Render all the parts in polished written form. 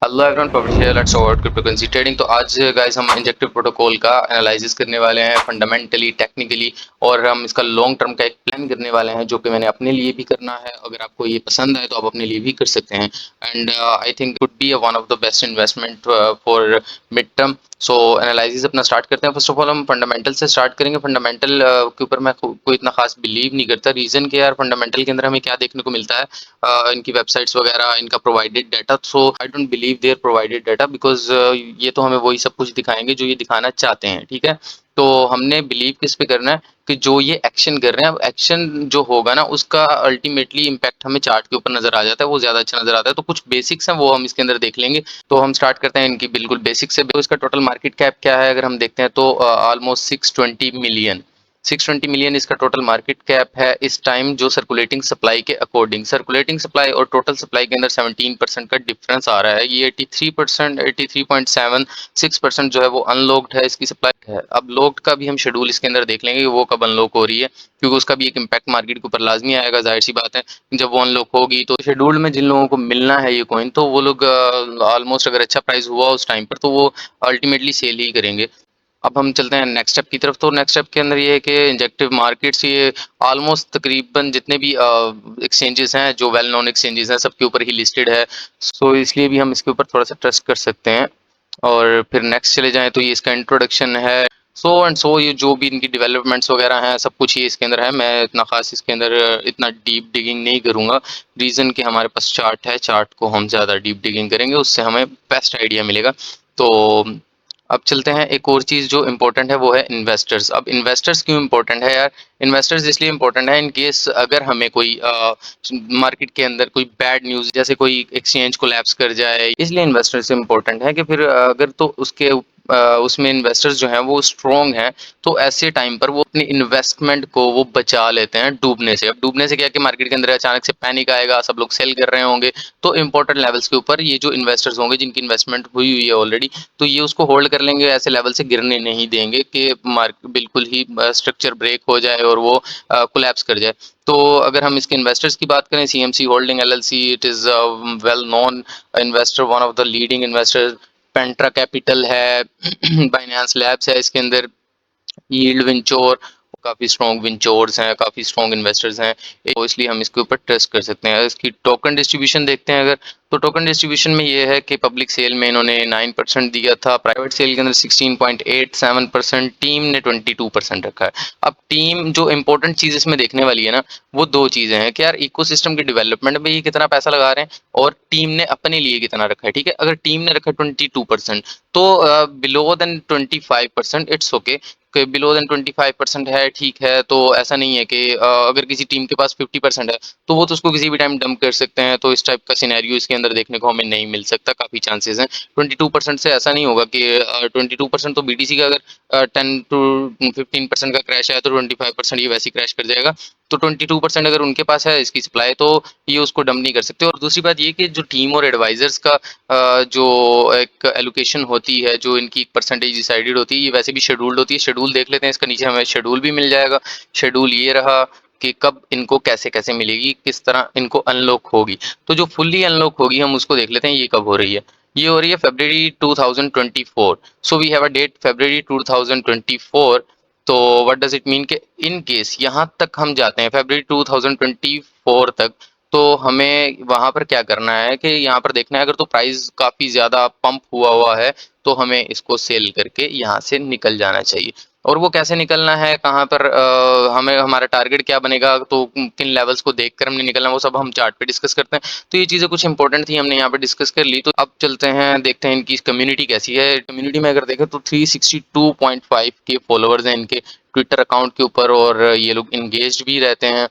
Hello everyone, professor let's about cryptocurrency trading. तो आज guys हम इंजेक्टिव प्रोटोकॉल का एनालिसिस करने वाले हैं फंडामेंटली, टेक्निकली, और हम इसका लॉन्ग टर्म का एक प्लान करने वाले हैं जो कि मैंने अपने लिए भी करना है। अगर आपको ये पसंद आए तो आप अपने लिए भी कर सकते हैं। And I think would be one of the best investment for mid term. So analysis अपना स्टार्ट करते हैं। फर्स्ट ऑफ ऑल हम फंडामेंटल से स्टार्ट करेंगे। फंडामेंटल के ऊपर मैं कोई इतना खास बिलीव नहीं करता। रीजन के यार, फंडामेंटल के अंदर हमें क्या देखने को मिलता है, इनकी वेबसाइट्स वगैरह, इनका provided data. So I don't believe their provided data because ये तो हमें वही सब कुछ दिखाएंगे जो ये दिखाना चाहते हैं, ठीक है। तो हमने बिलीव किस पे करना है कि जो ये एक्शन कर रहे हैं, अब एक्शन जो होगा ना उसका अल्टीमेटली इम्पैक्ट हमें चार्ट के ऊपर नजर आ जाता है, वो ज्यादा अच्छा नजर आता है। तो कुछ बेसिक्स हैं वो हम इसके अंदर देख लेंगे। तो हम स्टार्ट करते हैं इनकी बिल्कुल बेसिक से। तो इसका टोटल मार्केट कैप क्या है अगर हम देखते हैं तो ऑलमोस्ट 620 मिलियन। 620 मिलियन इसका टोटल मार्केट कैप है इस टाइम, जो सर्कुलेटिंग सप्लाई के अकॉर्डिंग। सर्कुलेटिंग सप्लाई और टोटल सप्लाई के अंदर 17% का डिफरेंस आ रहा है। ये 83%, 83.76% जो है वो अनलॉक्ड है, इसकी सप्लाई है। अब लॉक्ड का भी हम शेड्यूल इसके अंदर देख लेंगे कि वो कब अनलॉक हो रही है, क्योंकि उसका भी एक इम्पैक्ट मार्केट के ऊपर लाजमी आएगा। जाहिर सी बात है, जब वो अनलॉक होगी तो शेड्यूल में जिन लोगों को मिलना है ये कॉइन, तो वो लोग ऑलमोस्ट अगर अच्छा प्राइस हुआ उस टाइम पर तो वो अल्टीमेटली सेल ही करेंगे। अब हम चलते हैं नेक्स्ट स्टेप की तरफ। तो नेक्स्ट स्टेप के अंदर ये है कि इंजेक्टिव मार्केट्स, ये ऑलमोस्ट तकरीबन जितने भी एक्सचेंजेस हैं, जो वेल नोन एक्सचेंजेस हैं, सबके ऊपर ही लिस्टेड है। सो इसलिए भी हम इसके ऊपर थोड़ा सा ट्रस्ट कर सकते हैं। और फिर नेक्स्ट चले जाएं तो ये इसका इंट्रोडक्शन है। सो एंड सो ये जो भी इनकी डेवलपमेंट्स वगैरह हैं, सब कुछ ये इसके अंदर है। मैं इतना खास इसके अंदर इतना डीप डिगिंग नहीं करूंगा। रीज़न कि हमारे पास चार्ट है, चार्ट को हम ज़्यादा डीप डिगिंग करेंगे, उससे हमें बेस्ट आइडिया मिलेगा। तो अब चलते हैं, एक और चीज़ जो इम्पोर्टेंट है वो है इन्वेस्टर्स। अब इन्वेस्टर्स क्यों इम्पोर्टेंट है यार? इन्वेस्टर्स इसलिए इम्पोर्टेंट है इन केस अगर हमें कोई मार्केट के अंदर कोई बैड न्यूज़, जैसे कोई एक्सचेंज कोलैप्स कर जाए, इसलिए इन्वेस्टर्स इम्पोर्टेंट है कि फिर अगर तो उसके उसमें इन्वेस्टर्स जो हैं वो स्ट्रॉन्ग हैं, तो ऐसे टाइम पर वो अपनी इन्वेस्टमेंट को वो बचा लेते हैं डूबने से। अब डूबने से क्या है कि मार्केट के अंदर अचानक से पैनिक आएगा, सब लोग सेल कर रहे होंगे, तो इंपॉर्टेंट लेवल्स के ऊपर ये जो इन्वेस्टर्स होंगे जिनकी इन्वेस्टमेंट हुई हुई है ऑलरेडी, तो ये उसको होल्ड कर लेंगे, ऐसे लेवल से गिरने नहीं देंगे कि मार्केट बिल्कुल ही स्ट्रक्चर ब्रेक हो जाए और वो कोलैप्स कर जाए। तो अगर हम इसके इन्वेस्टर्स की बात करें, CMC holding LLC, it is well known investor, one of the leading investor. Pantera capital है, बाइनेंस लैब्स है इसके अंदर, यील्ड विंचोर, काफ़ी स्ट्रॉन्ग विंचोर्स हैं, काफ़ी स्ट्रॉन्ग इन्वेस्टर्स हैं। तो इसलिए हम इसके ऊपर ट्रस्ट कर सकते हैं। इसकी टोकन डिस्ट्रीब्यूशन देखते हैं अगर, तो टोकन डिस्ट्रीब्यूशन में ये है कि पब्लिक सेल में इन्होंने 9% दिया था, प्राइवेट सेल के अंदर 16.87%, टीम ने 22% रखा है। अब टीम, जो इंपॉर्टेंट चीज़ इसमें देखने वाली है ना, वो दो चीज़ें हैं कि यार इकोसिस्टम के डेवलपमेंट में ये कितना पैसा लगा रहे हैं और टीम ने अपने लिए कितना रखा है, ठीक है। अगर टीम ने रखा 22%, तो below than 25% it's okay. Below than 25% है, ठीक है। तो ऐसा नहीं है कि अगर किसी टीम के पास 50% है तो वो तो उसको किसी भी टाइम डंप कर सकते हैं। तो इस टाइप का सिनेरियो इसके अंदर देखने को हमें नहीं मिल सकता, काफ़ी चांसेस हैं। 22% से ऐसा नहीं होगा कि 22% तो बीटीसी का अगर 10 to 15% का क्रैश है तो 25% ये वैसे ही क्रैश कर जाएगा। तो 22% अगर उनके पास है इसकी सप्लाई, तो ये उसको डंप नहीं कर सकते। और दूसरी बात ये कि जो टीम और एडवाइजर्स का जो एक एलोकेशन होती है, जो इनकी एक परसेंटेज डिसाइडेड होती है, ये वैसे भी शेड्यूल्ड होती है। शेड्यूल देख लेते हैं, इसका नीचे हमें शेड्यूल भी मिल जाएगा। शेड्यूल ये रहा कि कब इनको कैसे कैसे मिलेगी, किस तरह इनको अनलॉक होगी। तो जो फुल्ली अनलॉक होगी हम उसको देख लेते हैं, ये कब हो रही है। ये हो रही है February 2024। So we have a date February 2024। तो व्हाट डज इट मीन कि इन केस यहाँ तक हम जाते हैं February 2024 तक, तो हमें वहां पर क्या करना है कि यहाँ पर देखना है, अगर तो प्राइस काफी ज्यादा पंप हुआ हुआ है तो हमें इसको सेल करके यहाँ से निकल जाना चाहिए। और वो कैसे निकलना है, कहाँ पर हमें हमारा टारगेट क्या बनेगा, तो किन लेवल्स को देखकर हमने निकलना है, वो सब हम चार्ट पे डिस्कस करते हैं। तो ये चीज़ें कुछ इंपॉर्टेंट थी, हमने यहाँ पे डिस्कस कर ली। तो अब चलते हैं, देखते हैं इनकी कम्युनिटी कैसी है। कम्युनिटी में अगर देखें तो 362.5 के फॉलोअर्स हैं इनके ट्विटर अकाउंट के ऊपर, और ये लोग इंगेज भी रहते हैं।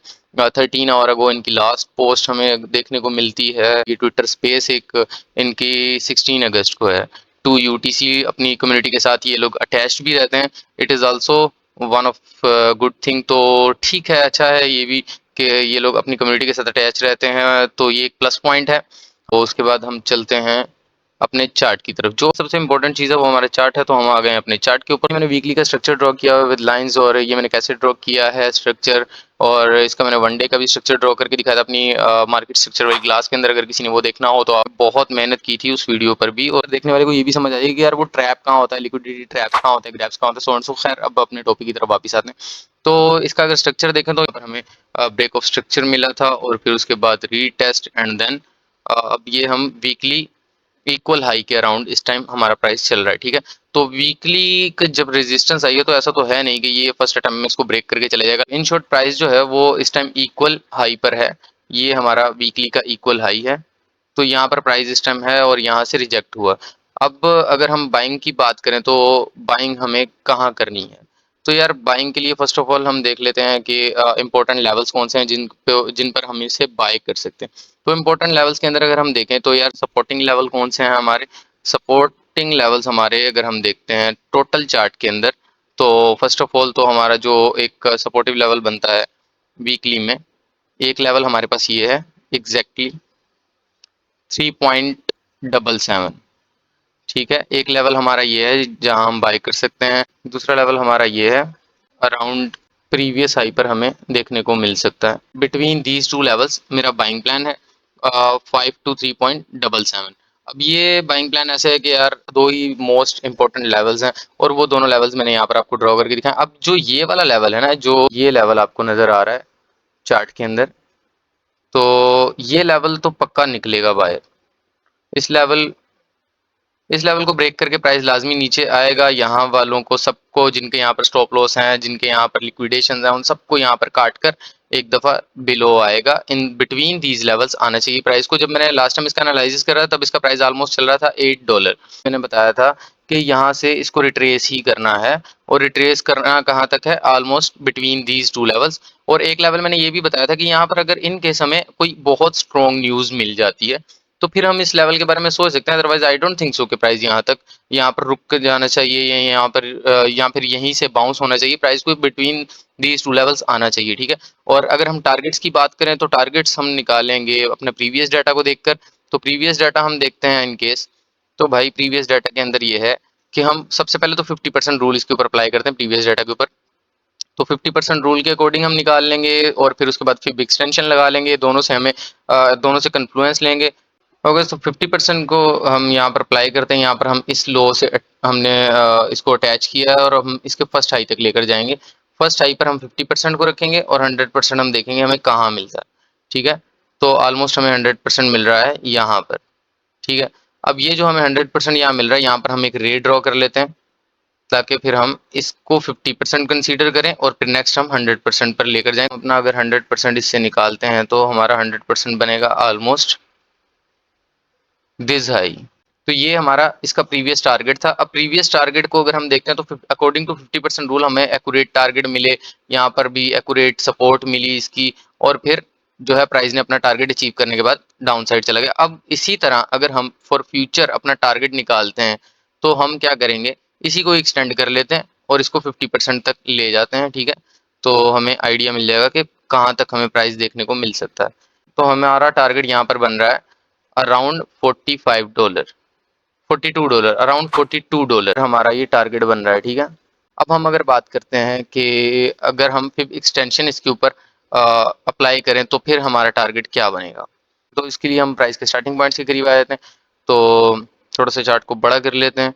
13 आवर अगो इनकी लास्ट पोस्ट हमें देखने को मिलती है। ये ट्विटर स्पेस एक इनकी 16 अगस्त को है। टू यूटीसी अपनी कम्युनिटी के साथ ये लोग अटैच्ड भी रहते हैं। It is also one of good thing. तो ठीक है, अच्छा है ये भी कि ये लोग अपनी कम्युनिटी के साथ अटैच रहते हैं, तो ये एक प्लस पॉइंट है। तो उसके बाद हम चलते हैं, अपने चार्ट की तरफ। जो सबसे इंपॉर्टेंट चीज़ है वो हमारा चार्ट है, तो हम आ गए हैं अपने चार्ट के ऊपर। मैंने वीकली का स्ट्रक्चर ड्रॉ किया हुआ विद लाइंस, और ये मैंने कैसे ड्रॉ किया है स्ट्रक्चर, और इसका मैंने वन डे का भी स्ट्रक्चर ड्रॉ करके दिखाया था अपनी मार्केट स्ट्रक्चर वाली क्लास के अंदर। अगर किसी ने वो देखना हो तो आप बहुत मेहनत की थी उस वीडियो पर भी, और देखने वाले को ये भी समझ आएगी कि यार वो ट्रैप कहाँ होता है, लिक्विडिटी ट्रैप कहाँ होता है, ग्रैप्स कहाँ होता है, सो एंड सो। खैर अब अपने टॉपिक की तरफ वापस आते हैं। तो इसका अगर स्ट्रक्चर देखें तो यहाँ पर हमें ब्रेक ऑफ स्ट्रक्चर मिला था, और फिर उसके बाद रीटेस्ट, एंड देन अब ये हम वीकली इक्वल हाई के अराउंड इस टाइम हमारा प्राइस चल रहा है, ठीक है। तो वीकली का जब रेजिस्टेंस आई है तो ऐसा तो है नहीं कि ये फर्स्ट अटेम्प्ट में इसको ब्रेक करके चले जाएगा। इन शॉर्ट प्राइस जो है वो इस टाइम इक्वल हाई पर है, ये हमारा वीकली का इक्वल हाई है। तो यहाँ पर प्राइस इस टाइम है और यहाँ से रिजेक्ट हुआ। अब अगर हम बाइंग की बात करें तो बाइंग हमें कहाँ करनी है, तो यार बाइंग के लिए फर्स्ट ऑफ ऑल हम देख लेते हैं कि इंपॉर्टेंट लेवल्स कौन से हैं जिन पर हम इसे बाय कर सकते हैं। तो इंपॉर्टेंट लेवल्स के अंदर अगर हम देखें तो यार सपोर्टिंग लेवल कौन से हैं हमारे। सपोर्टिंग लेवल्स हमारे अगर हम देखते हैं टोटल चार्ट के अंदर, तो फर्स्ट ऑफ ऑल तो हमारा जो एक सपोर्टिव लेवल बनता है वीकली में, एक लेवल हमारे पास ये है एग्जैक्टली 3.77, ठीक है। एक लेवल हमारा ये है जहां हम बाय कर सकते हैं, दूसरा लेवल हमारा ये है अराउंड प्रीवियस हाई पर हमें देखने को मिल सकता है। बिटवीन दीज टू लेवल्स मेरा बाइंग प्लान है 5 to 3.77। अब ये बाइंग प्लान ऐसे है कि यार दो ही मोस्ट इंपॉर्टेंट लेवल्स हैं, और वो दोनों लेवल्स मैंने यहाँ पर आपको ड्रॉ करके दिखाया। अब जो ये वाला लेवल है ना, जो ये लेवल आपको नजर आ रहा है चार्ट के अंदर, तो ये लेवल तो पक्का निकलेगा बायर। इस लेवल इस लेवल को ब्रेक करके प्राइस लाजमी नीचे आएगा। यहाँ वालों को सबको, जिनके यहाँ पर स्टॉप लॉस हैं, जिनके यहाँ पर लिक्विडेशन हैं, उन सबको यहाँ पर काट कर एक दफ़ा बिलो आएगा। इन बिटवीन दीज लेवल्स आना चाहिए प्राइस को। जब मैंने लास्ट टाइम इसका एनालिसिस करा तब इसका प्राइस ऑलमोस्ट चल रहा था $8। मैंने बताया था कि यहाँ से इसको रिट्रेस ही करना है, और रिट्रेस करना कहाँ तक है, almost between these two levels. और एक लेवल मैंने ये भी बताया था कि यहाँ पर अगर इन केस हमें कोई बहुत स्ट्रॉन्ग न्यूज़ मिल जाती है तो फिर हम इस लेवल के बारे में सोच सकते हैं। Otherwise I don't think so कि प्राइस यहाँ तक, यहाँ पर रुक कर जाना चाहिए, या यहाँ पर या फिर यहीं से बाउंस होना चाहिए। प्राइस को बिटवीन दीज टू लेवल्स आना चाहिए, ठीक है। और अगर हम टारगेट्स की बात करें तो टारगेट्स हम निकालेंगे अपने प्रीवियस डाटा को देखकर। तो प्रीवियस डाटा हम देखते हैं इन केस, तो भाई प्रीवियस डाटा के अंदर ये है कि हम सबसे पहले तो 50% रूल इसके ऊपर अप्लाई करते हैं प्रीवियस डाटा के ऊपर। तो 50% रूल के अकॉर्डिंग हम निकाल लेंगे, और फिर उसके बाद फिर एक्सटेंशन लगा लेंगे, दोनों से हमें दोनों से कन्फ्लुएंस लेंगे। ओके, तो 50% को हम यहाँ पर अप्लाई करते हैं। यहाँ पर हम इस लो से हमने इसको अटैच किया है, और हम इसके फर्स्ट हाई तक लेकर जाएंगे। फर्स्ट हाई पर हम 50% को रखेंगे, और 100% हम देखेंगे हमें कहाँ मिलता है, ठीक है। तो ऑलमोस्ट हमें 100% मिल रहा है यहाँ पर, ठीक है। अब ये जो हमें 100% यहाँ मिल रहा है, यहाँ पर हम एक रे ड्रॉ कर लेते हैं, ताकि फिर हम इसको 50% कंसीडर करें, और फिर नेक्स्ट हम 100% पर लेकर जाएं अपना। अगर 100% इससे निकालते हैं तो हमारा 100% बनेगा ऑलमोस्ट दिस हाई। तो ये हमारा इसका प्रीवियस टारगेट था। अब प्रीवियस टारगेट को अगर हम देखते हैं तो अकॉर्डिंग टू 50% रूल हमें एक्यूरेट टारगेट मिले, यहाँ पर भी एक्यूरेट सपोर्ट मिली इसकी, और फिर जो है प्राइस ने अपना टारगेट अचीव करने के बाद डाउन साइड चला गया। अब इसी तरह अगर हम फॉर फ्यूचर अपना टारगेट निकालते हैं तो हम क्या करेंगे, इसी को एक्सटेंड कर लेते हैं और इसको 50% तक ले जाते हैं, ठीक है। तो हमें आइडिया मिल जाएगा कि कहाँ तक हमें प्राइस देखने को मिल सकता है। तो हमारा टारगेट यहाँ पर बन रहा है अराउंड $45, $42, अराउंड $42 हमारा ये टारगेट बन रहा है, ठीक है। अब हम अगर बात करते हैं कि अगर हम फिर एक्सटेंशन इसके ऊपर अप्लाई करें तो फिर हमारा टारगेट क्या बनेगा। तो इसके लिए हम प्राइस के स्टार्टिंग पॉइंट्स के करीब आ जाते हैं। तो थोड़ा सा चार्ट को बड़ा कर लेते हैं,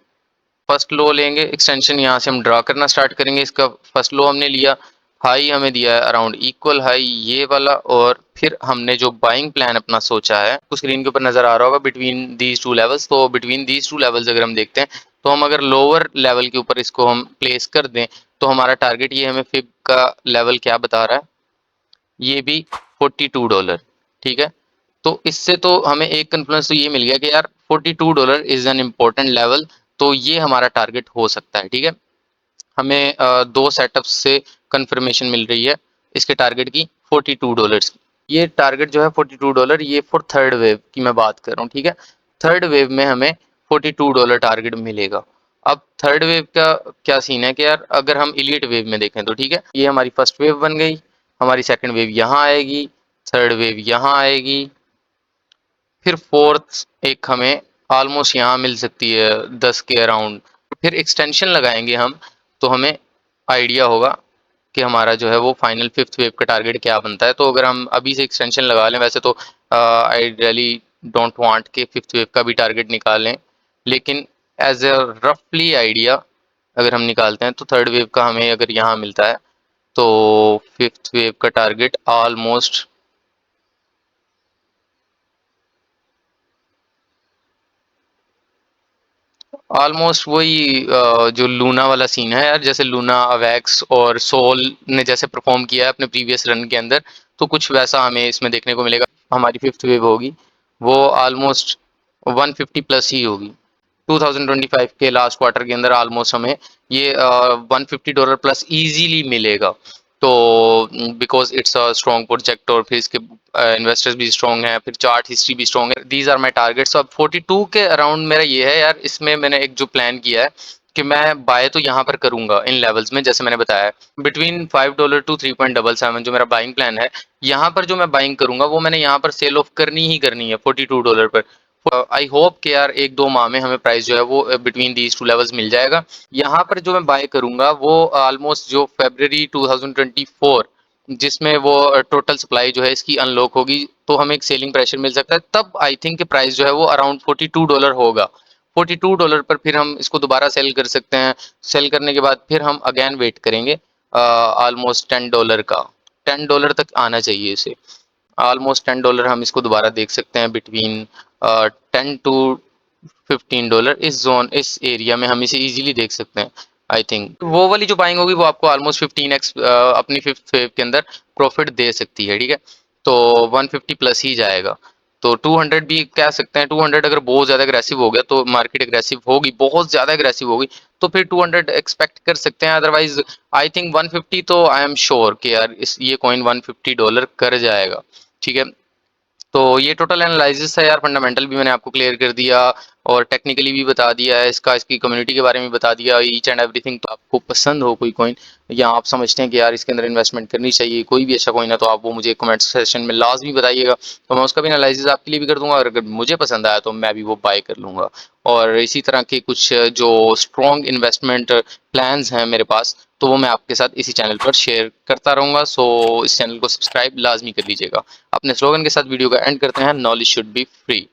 फर्स्ट लो लेंगे, एक्सटेंशन यहाँ से हम ड्रा करना स्टार्ट करेंगे। इसका फर्स्ट लो हमने लिया, हाई हमें दिया है अराउंड इक्वल हाई ये वाला, और फिर हमने जो बाइंग प्लान अपना सोचा है तो स्क्रीन के ऊपर नजर आ रहा होगा बिटवीन दीज टू लेवल्स। तो बिटवीन दीज टू लेवल्स अगर हम देखते हैं तो हम अगर लोअर लेवल के ऊपर इसको हम प्लेस कर दें तो हमारा टारगेट ये हमें फिब का लेवल क्या बता रहा है, ये भी $42, ठीक है। तो इससे तो हमें एक कन्फ्लुएंस तो ये मिल गया कि यार $42 इज एन इम्पोर्टेंट लेवल, तो ये हमारा टारगेट हो सकता है, ठीक है। हमें दो सेटअप्स से कंफर्मेशन मिल रही है इसके टारगेट की $42 की। ये टारगेट जो है $42, ये फॉर थर्ड वेव की मैं बात कर रहा हूँ, ठीक है। थर्ड वेव में हमें $42 टारगेट मिलेगा। अब थर्ड वेव का क्या सीन है कि यार अगर हम इलीट वेव में देखें तो ठीक है, ये हमारी फर्स्ट वेव बन गई, हमारी सेकंड वेव यहाँ आएगी, थर्ड वेव यहाँ आएगी, फिर फोर्थ एक हमें ऑलमोस्ट यहाँ मिल सकती है 10 के अराउंड। फिर एक्सटेंशन लगाएंगे हम, तो हमें आइडिया होगा कि हमारा जो है वो फाइनल फिफ्थ वेव का टारगेट क्या बनता है। तो अगर हम अभी से एक्सटेंशन लगा लें, वैसे तो आई रियली डोंट वांट कि फिफ्थ वेव का भी टारगेट निकालें, लेकिन एज ए रफली आइडिया अगर हम निकालते हैं तो थर्ड वेव का हमें अगर यहाँ मिलता है तो फिफ्थ वेव का टारगेट ऑलमोस्ट वही जो लूना वाला सीन है यार, जैसे लूना, अवेक्स और सोल ने जैसे परफॉर्म किया है अपने प्रीवियस रन के अंदर, तो कुछ वैसा हमें इसमें देखने को मिलेगा। हमारी फिफ्थ वेव होगी वो ऑलमोस्ट 150 प्लस ही होगी। 2025 के लास्ट क्वार्टर के अंदर ऑलमोस्ट हमें ये $150 प्लस इजीली मिलेगा। तो because it's a strong project और फिर इसके इन्वेस्टर्स भी स्ट्रॉन्ग हैं, फिर चार्ट हिस्ट्री भी स्ट्रॉन्ग है। These are my targets. अब 42 के अराउंड मेरा ये है यार, इसमें मैंने एक जो प्लान किया है कि मैं बाय तो यहाँ पर करूंगा इन लेवल्स में, जैसे मैंने बताया बिटवीन $5 टू 3.77 जो मेरा बाइंग प्लान है। यहाँ पर जो मैं बाइंग करूंगा वो मैंने यहाँ पर सेल ऑफ करनी ही करनी है $42 पर। आई होप कि यार एक दो माह में हमें प्राइस जो है वो बिटवीन दीज टू लेवल्स मिल जाएगा। यहाँ पर जो मैं बाय करूंगा वो ऑलमोस्ट जो फरवरी 2024 जिसमें वो टोटल सप्लाई जो है इसकी अनलॉक होगी, तो हमें एक सेलिंग प्रेशर मिल सकता है। तब आई थिंक प्राइस जो है वो अराउंड $42 होगा। $42 पर फिर हम इसको दोबारा सेल कर सकते हैं। सेल करने के बाद फिर हम अगेन वेट करेंगे ऑलमोस्ट $10 का। $10 तक आना चाहिए इसे। ऑलमोस्ट $10 हम इसको दोबारा देख सकते हैं बिटवीन 10 टू $15। इस जोन, इस एरिया में हम इसे इजीली देख सकते हैं। आई थिंक वो वाली जो बाइंग होगी वो आपको ऑलमोस्ट 15x अपनी फिफ्थ वेव के अंदर प्रॉफिट दे सकती है, ठीक है। तो 150 प्लस ही जाएगा। तो 200 भी कह सकते हैं। 200 अगर बहुत ज़्यादा अग्रेसिव हो गया तो मार्केट अग्रेसिव होगी, बहुत ज़्यादा अग्रेसिव होगी, तो फिर 200 एक्सपेक्ट कर सकते हैं। अदरवाइज आई थिंक 150 तो आई एम श्योर कि यार इस ये कॉइन $150 कर जाएगा, ठीक है। तो ये टोटल एनालिसिस है यार। फंडामेंटल भी मैंने आपको क्लियर कर दिया और टेक्निकली भी बता दिया है इसका, इसकी कम्युनिटी के बारे में बता दिया, ईच एंड एवरीथिंग। तो आपको पसंद हो कोई कॉइन या आप समझते हैं कि यार इसके अंदर इन्वेस्टमेंट करनी चाहिए, कोई भी अच्छा कॉइन है, तो आप वो मुझे कमेंट सेशन में लाजमी बताइएगा, तो मैं उसका भी एनालिसिस आपके लिए भी कर दूंगा। और अगर मुझे पसंद आया तो मैं भी वो बाय कर लूंगा। और इसी तरह के कुछ जो स्ट्रॉन्ग इन्वेस्टमेंट प्लान्स हैं मेरे पास, तो वो मैं आपके साथ इसी चैनल पर शेयर करता रहूंगा। सो इस चैनल को सब्सक्राइब लाजमी कर लीजिएगा। अपने स्लोगन के साथ वीडियो का एंड करते हैं, नॉलेज शुड बी फ्री।